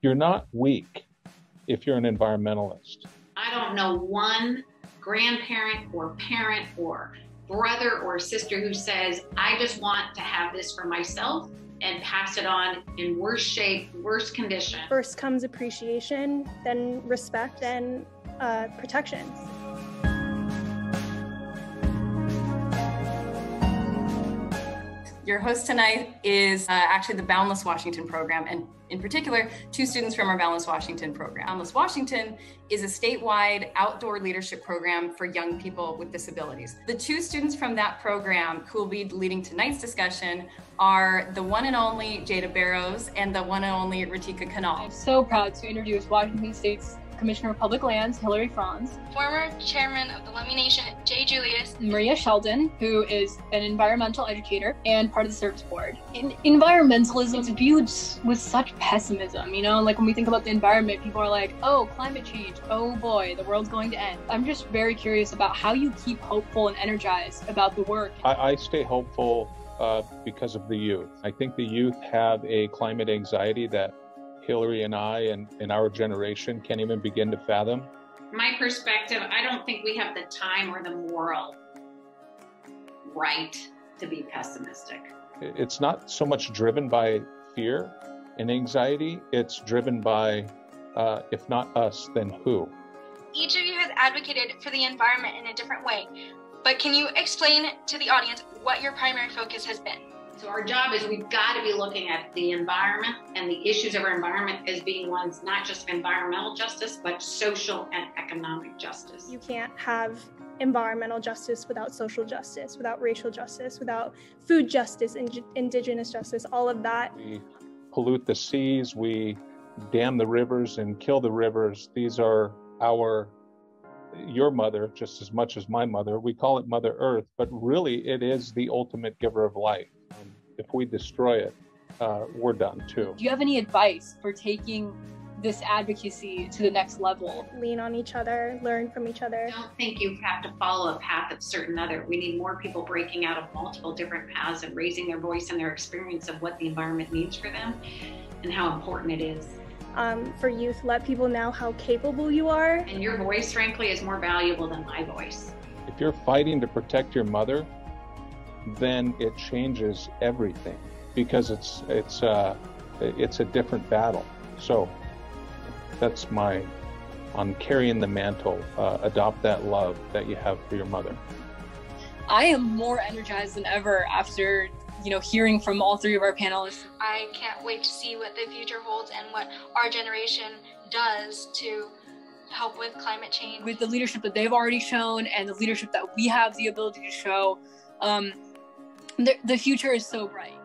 You're not weak if you're an environmentalist. I don't know one grandparent or parent or brother or sister who says, I just want to have this for myself and pass it on in worse shape, worse condition. First comes appreciation, then respect, then protections. Your host tonight is actually the Boundless Washington program, and in particular, 2 students from our Boundless Washington program. Boundless Washington is a statewide outdoor leadership program for young people with disabilities. The 2 students from that program who will be leading tonight's discussion are the one and only Jada Barrows and the one and only Ratika Kanal. I'm so proud to introduce Washington State's Commissioner of Public Lands, Hilary Franz. Former chairman of the Lummi Nation Jay Julius. Maria Sheldon, who is an environmental educator and part of the service board. Environmentalism is viewed with such pessimism, you know, like when we think about the environment, people are like, oh, climate change, oh boy, the world's going to end. I'm just very curious about how you keep hopeful and energized about the work. I stay hopeful because of the youth. I think the youth have a climate anxiety that Hilary and I and our generation can't even begin to fathom. My perspective, I don't think we have the time or the moral right to be pessimistic. It's not so much driven by fear and anxiety, it's driven by, if not us, then who? Each of you has advocated for the environment in a different way, but can you explain to the audience what your primary focus has been? So our job is we've got to be looking at the environment and the issues of our environment as being ones not just of environmental justice, but social and economic justice. You can't have environmental justice without social justice, without racial justice, without food justice, indigenous justice, all of that. We pollute the seas, we dam the rivers and kill the rivers. These are your mother, just as much as my mother. We call it Mother Earth, but really it is the ultimate giver of life. If we destroy it, we're done too. Do you have any advice for taking this advocacy to the next level? Lean on each other, learn from each other. I don't think you have to follow a path of certain other. We need more people breaking out of multiple different paths and raising their voice and their experience of what the environment means for them and how important it is. For youth, let people know how capable you are. And your voice, frankly, is more valuable than my voice. If you're fighting to protect your mother, then it changes everything because it's a different battle. So that's on carrying the mantle. Adopt that love that you have for your mother. I am more energized than ever after hearing from all 3 of our panelists. I can't wait to see what the future holds and what our generation does to help with climate change. With the leadership that they've already shown and the leadership that we have the ability to show, the future is so bright.